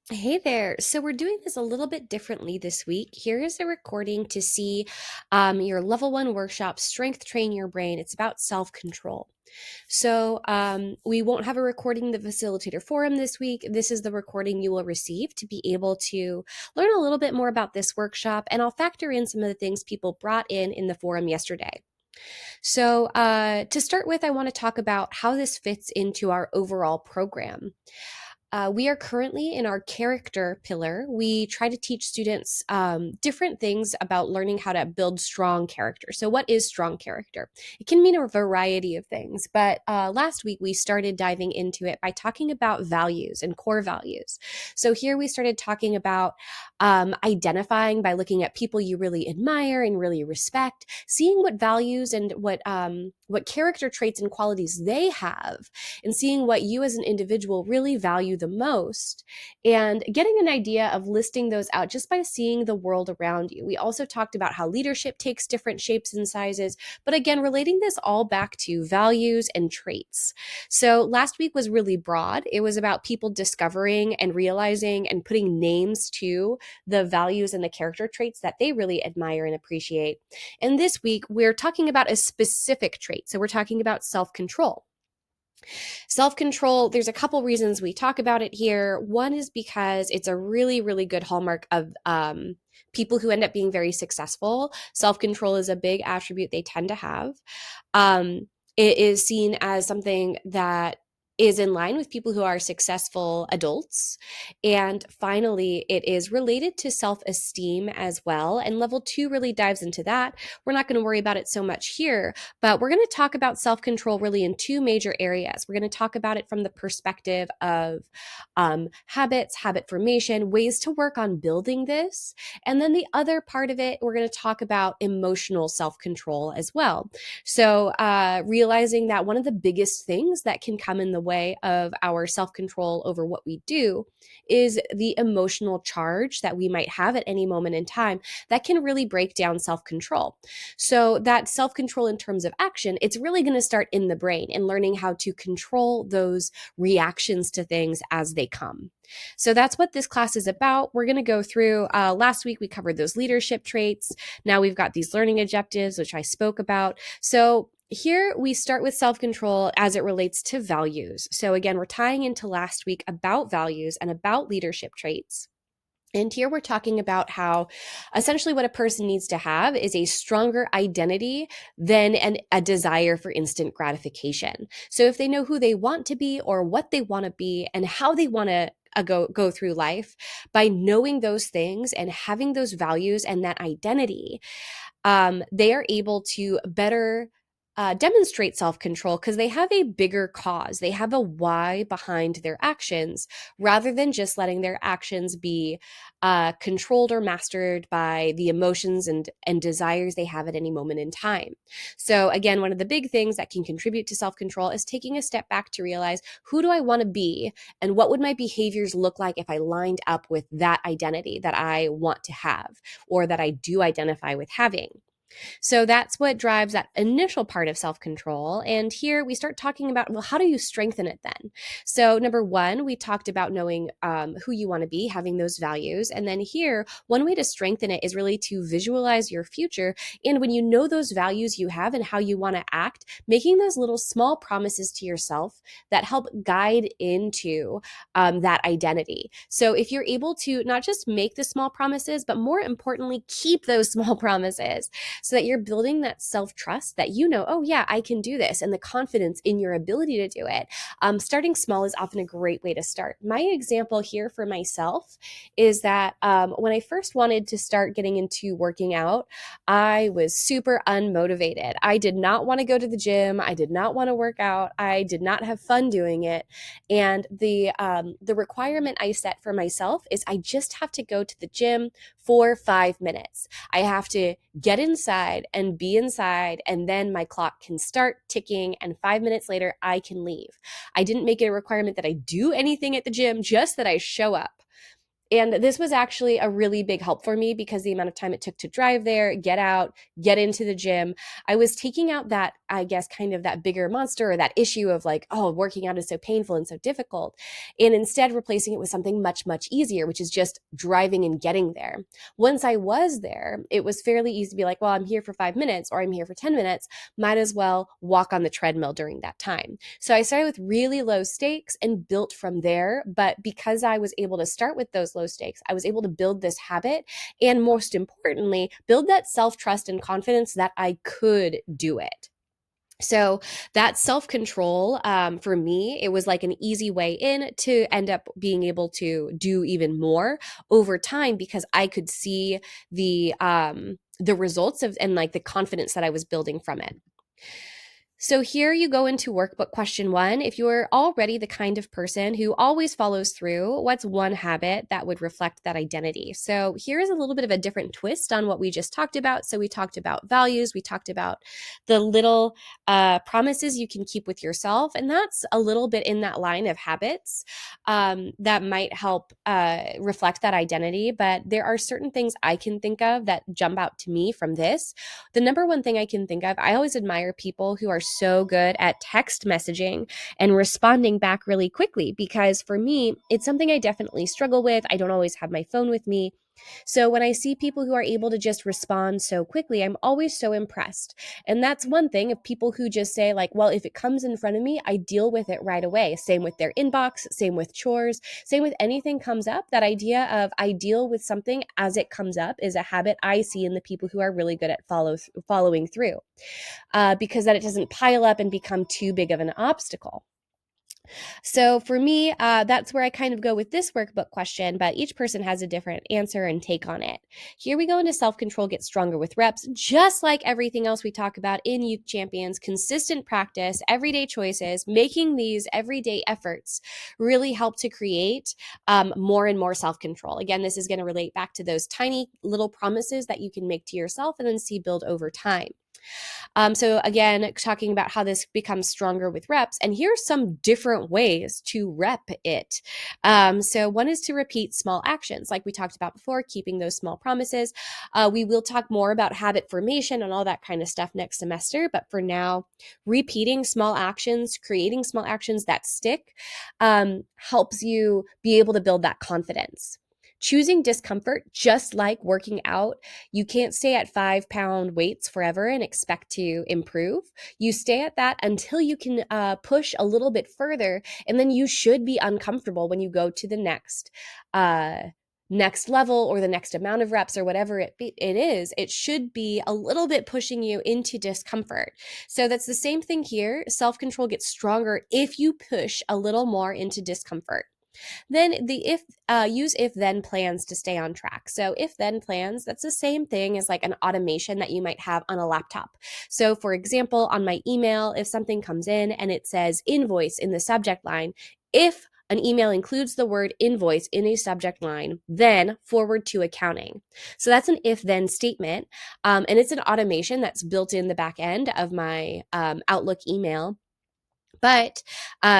Hey there. So we're doing this a little bit differently this week. Here is a recording to see your level one workshop, Strength Train Your Brain. It's about self-control. So we won't have a recording in the Facilitator forum this week. This is the recording you will receive to be able to learn a little bit more about this workshop, and I'll factor in some of the things people brought in the forum yesterday. So to start with, I want to talk about how this fits into our overall program. We are currently in our character pillar. We try to teach students different things about learning how to build strong character. So, what is strong character? It can mean a variety of things, but last week we started diving into it by talking about values and core values. So, here we started talking about identifying by looking at people you really admire and really respect, seeing what values and what character traits and qualities they have, and seeing what you as an individual really value the most, and getting an idea of listing those out just by seeing the world around you. We also talked about how leadership takes different shapes and sizes, but again, relating this all back to values and traits. So last week was really broad. It was about people discovering and realizing and putting names to the values and the character traits that they really admire and appreciate. And this week, we're talking about a specific trait. So we're talking about self-control. Self-control, there's a couple reasons we talk about it here. One is because it's a really, really good hallmark of people who end up being very successful. Self-control is a big attribute they tend to have. It is seen as something that is in line with people who are successful adults. And finally, it is related to self-esteem as well. And level two really dives into that. We're not going to worry about it so much here, but we're going to talk about self-control really in two major areas. We're going to talk about it from the perspective of habits, habit formation, ways to work on building this. And then the other part of it, we're going to talk about emotional self-control as well. So realizing that one of the biggest things that can come in the way of our self-control over what we do is the emotional charge that we might have at any moment in time that can really break down self-control. So that self-control in terms of action, it's really going to start in the brain and learning how to control those reactions to things as they come. So that's what this class is about. We're going to go through, last week we covered those leadership traits. Now we've got these learning objectives, which I spoke about. So here we start with self-control as it relates to values. So again, we're tying into last week about values and about leadership traits. And here we're talking about how essentially what a person needs to have is a stronger identity than a desire for instant gratification. So if they know who they want to be or what they want to be and how they want to go through life, by knowing those things and having those values and that identity, they are able to better demonstrate self-control because they have a bigger cause. They have a why behind their actions rather than just letting their actions be controlled or mastered by the emotions and desires they have at any moment in time. So again, one of the big things that can contribute to self-control is taking a step back to realize, who do I want to be and what would my behaviors look like if I lined up with that identity that I want to have or that I do identify with having. So that's what drives that initial part of self-control. And here we start talking about, well, how do you strengthen it then? So number one, we talked about knowing who you want to be, having those values. And then here, one way to strengthen it is really to visualize your future. And when you know those values you have and how you want to act, making those little small promises to yourself that help guide into that identity. So if you're able to not just make the small promises, but more importantly, keep those small promises, so that you're building that self-trust that you know, oh yeah, I can do this, and the confidence in your ability to do it. Starting small is often a great way to start. My example here for myself is that when I first wanted to start getting into working out, I was super unmotivated. I did not want to go to the gym. I did not want to work out. I did not have fun doing it. And the requirement I set for myself is I just have to go to the gym for 5 minutes. I have to get inside and be inside, and then my clock can start ticking, and 5 minutes later, I can leave. I didn't make it a requirement that I do anything at the gym, just that I show up. And this was actually a really big help for me because the amount of time it took to drive there, get out, get into the gym, I was taking out that I guess, kind of that bigger monster or that issue of like, oh, working out is so painful and so difficult, and instead replacing it with something much, much easier, which is just driving and getting there. Once I was there, it was fairly easy to be like, well, I'm here for 5 minutes or I'm here for 10 minutes. Might as well walk on the treadmill during that time. So I started with really low stakes and built from there. But because I was able to start with those low stakes, I was able to build this habit and, most importantly, build that self-trust and confidence that I could do it. So that self-control, for me, it was like an easy way in to end up being able to do even more over time because I could see the results of and like the confidence that I was building from it. So here you go into workbook question 1. If you're already the kind of person who always follows through, what's one habit that would reflect that identity? So here is a little bit of a different twist on what we just talked about. So we talked about values, we talked about the little promises you can keep with yourself, and that's a little bit in that line of habits that might help reflect that identity. But there are certain things I can think of that jump out to me from this. The number one thing I can think of, I always admire people who are so good at text messaging and responding back really quickly, because for me, it's something I definitely struggle with. I don't always have my phone with me. So when I see people who are able to just respond so quickly, I'm always so impressed. And that's one thing of people who just say like, well, if it comes in front of me, I deal with it right away. Same with their inbox, same with chores, same with anything comes up. That idea of I deal with something as it comes up is a habit I see in the people who are really good at following through, because that it doesn't pile up and become too big of an obstacle. So for me, that's where I kind of go with this workbook question, but each person has a different answer and take on it. Here we go into self-control gets stronger with reps. Just like everything else we talk about in Youth Champions, consistent practice, everyday choices, making these everyday efforts really help to create more and more self-control. Again, this is going to relate back to those tiny little promises that you can make to yourself and then see build over time. So again, talking about how this becomes stronger with reps, and here's some different ways to rep it. So one is to repeat small actions, like we talked about before, keeping those small promises. We will talk more about habit formation and all that kind of stuff next semester, but for now, repeating small actions, creating small actions that stick, helps you be able to build that confidence. Choosing discomfort, just like working out, you can't stay at 5-pound weights forever and expect to improve. You stay at that until you can push a little bit further, and then you should be uncomfortable when you go to the next level or the next amount of reps or whatever it is. It should be a little bit pushing you into discomfort. So that's the same thing here. Self-control gets stronger if you push a little more into discomfort. Then use if-then plans to stay on track. So if-then plans, that's the same thing as like an automation that you might have on a laptop. So for example, on my email, if something comes in and it says invoice in the subject line, if an email includes the word invoice in a subject line, then forward to accounting. So that's an if-then statement, and it's an automation that's built in the back end of my Outlook email. But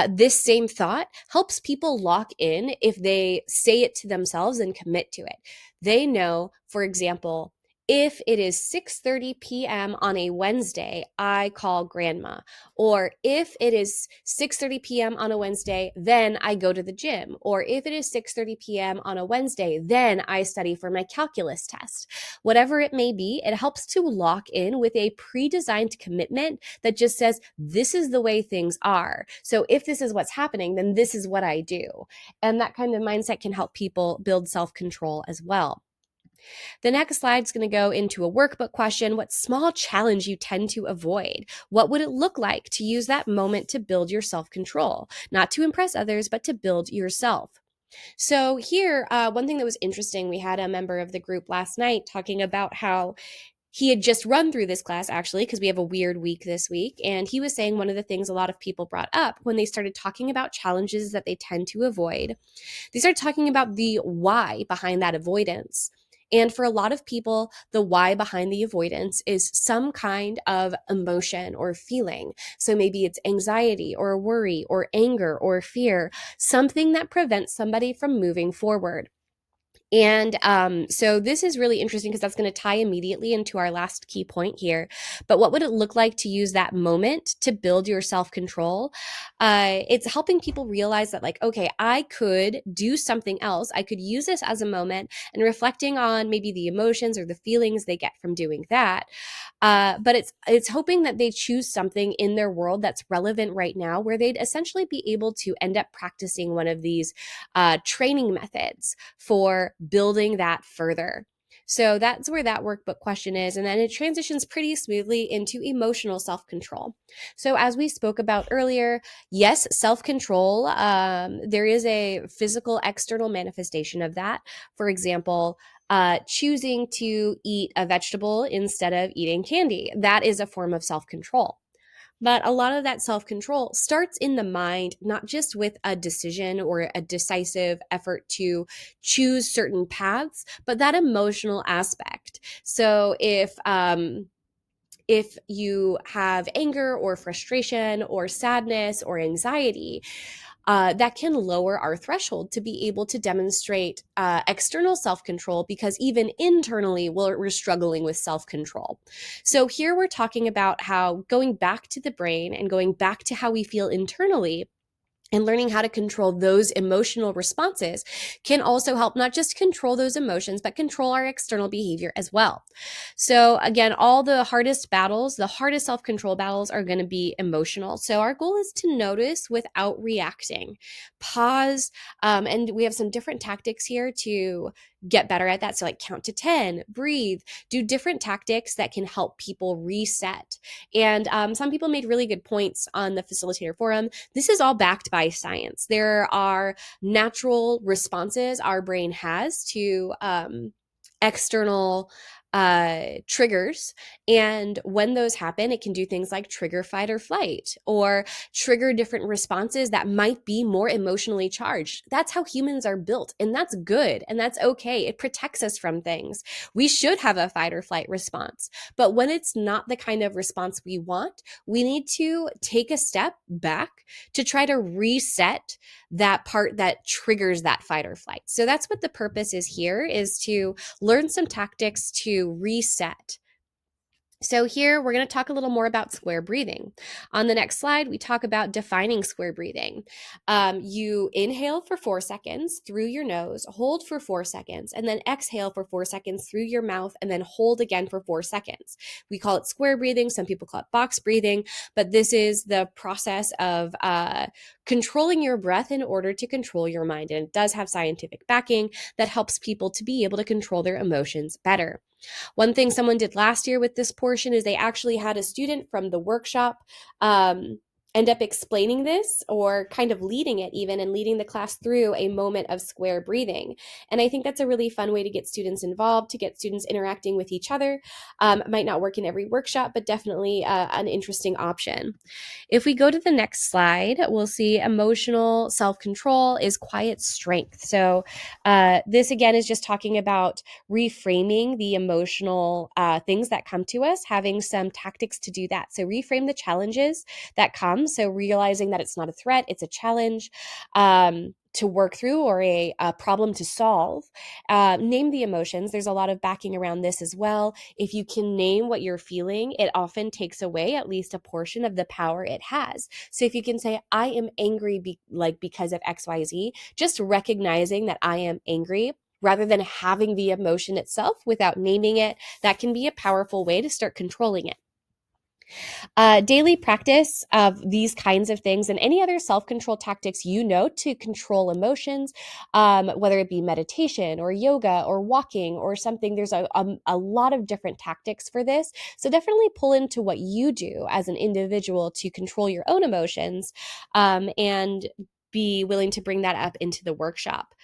this same thought helps people lock in if they say it to themselves and commit to it. They know, for example, if it is 6:30 p.m. on a Wednesday, I call grandma. Or if it is 6:30 p.m. on a Wednesday, then I go to the gym. Or if it is 6:30 p.m. on a Wednesday, then I study for my calculus test. Whatever it may be, it helps to lock in with a pre-designed commitment that just says, this is the way things are. So if this is what's happening, then this is what I do. And that kind of mindset can help people build self-control as well. The next slide is going to go into a workbook question. What small challenge you tend to avoid? What would it look like to use that moment to build your self-control? Not to impress others, but to build yourself. So here, one thing that was interesting, we had a member of the group last night talking about how he had just run through this class, actually, because we have a weird week this week. And he was saying one of the things a lot of people brought up when they started talking about challenges that they tend to avoid, they started talking about the why behind that avoidance. And for a lot of people, the why behind the avoidance is some kind of emotion or feeling. So maybe it's anxiety or worry or anger or fear, something that prevents somebody from moving forward. And so this is really interesting because that's going to tie immediately into our last key point here. But what would it look like to use that moment to build your self control? It's helping people realize that, like, okay, I could do something else. I could use this as a moment and reflecting on maybe the emotions or the feelings they get from doing that. But it's hoping that they choose something in their world that's relevant right now, where they'd essentially be able to end up practicing one of these training methods for building that further. So that's where that workbook question is. And then it transitions pretty smoothly into emotional self control. So, as we spoke about earlier, yes, self control, there is a physical external manifestation of that. For example, choosing to eat a vegetable instead of eating candy. That is a form of self control. But a lot of that self control starts in the mind, not just with a decision or a decisive effort to choose certain paths, but that emotional aspect. So if you have anger or frustration or sadness or anxiety, that can lower our threshold to be able to demonstrate external self control, because even internally, we're struggling with self control. So, here we're talking about how going back to the brain and going back to how we feel internally and learning how to control those emotional responses can also help not just control those emotions, but control our external behavior as well. So, again, all the hardest battles, the hardest self control battles are going to be emotional. So, our goal is to notice without reacting, pause, and we have some different tactics here to get better at that. So, like count to 10, breathe, do different tactics that can help people reset. And some people made really good points on the Facilitator forum. This is all backed by science. There are natural responses our brain has to external triggers. And when those happen, it can do things like trigger fight or flight, or trigger different responses that might be more emotionally charged. That's how humans are built. And that's good. And that's okay. It protects us from things. We should have a fight or flight response. But when it's not the kind of response we want, we need to take a step back to try to reset that part that triggers that fight or flight. So that's what the purpose is here, is to learn some tactics to reset. So here we're going to talk a little more about square breathing. On the next slide, we talk about defining square breathing. You inhale for 4 seconds through your nose, hold for 4 seconds, and then exhale for 4 seconds through your mouth, and then hold again for 4 seconds. We call it square breathing. Some people call it box breathing, but this is the process of controlling your breath in order to control your mind. And it does have scientific backing that helps people to be able to control their emotions better. One thing someone did last year with this portion is they actually had a student from the workshop end up explaining this, or kind of leading it even, and leading the class through a moment of square breathing. And I think that's a really fun way to get students involved, to get students interacting with each other. It might not work in every workshop, but definitely an interesting option. If we go to the next slide, we'll see emotional self-control is quiet strength. So this again is just talking about reframing the emotional things that come to us, having some tactics to do that. So reframe the challenges that come. So realizing that it's not a threat, it's a challenge to work through, or a problem to solve. Name the emotions. There's a lot of backing around this as well. If you can name what you're feeling, it often takes away at least a portion of the power it has. So if you can say, I am angry because of XYZ, just recognizing that I am angry rather than having the emotion itself without naming it, that can be a powerful way to start controlling it. Daily practice of these kinds of things and any other self-control tactics you know to control emotions, whether it be meditation or yoga or walking or something. There's a lot of different tactics for this. So definitely pull into what you do as an individual to control your own emotions, and be willing to bring that up into the workshop.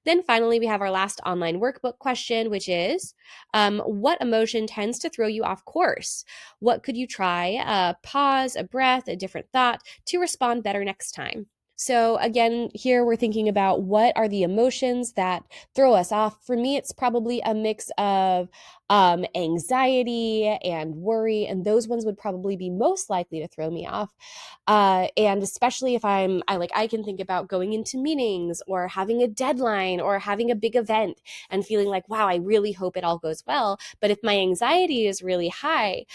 Then finally, we have our last online workbook question, which is, what emotion tends to throw you off course? What could you try? A pause, a breath, a different thought to respond better next time? So again, here we're thinking about what are the emotions that throw us off. For me, it's probably a mix of anxiety and worry, and those ones would probably be most likely to throw me off. And especially if I can think about going into meetings or having a deadline or having a big event and feeling like, wow, I really hope it all goes well. But if my anxiety is really high,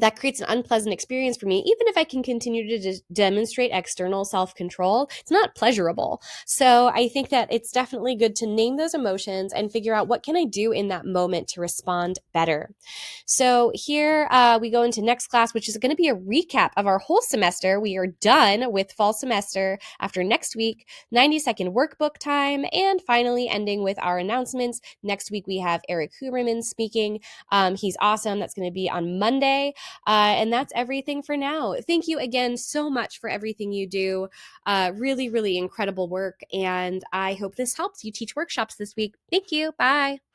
that creates an unpleasant experience for me. Even if I can continue to demonstrate external self-control, it's not pleasurable. So I think that it's definitely good to name those emotions and figure out what can I do in that moment to respond better. So here we go into next class, which is going to be a recap of our whole semester. We are done with fall semester after next week, 90-second workbook time, and finally ending with our announcements. Next week we have Eric Huberman speaking. He's awesome. That's going to be on Monday. And that's everything for now. Thank you again so much for everything you do. Really, really incredible work. And I hope this helps you teach workshops this week. Thank you. Bye.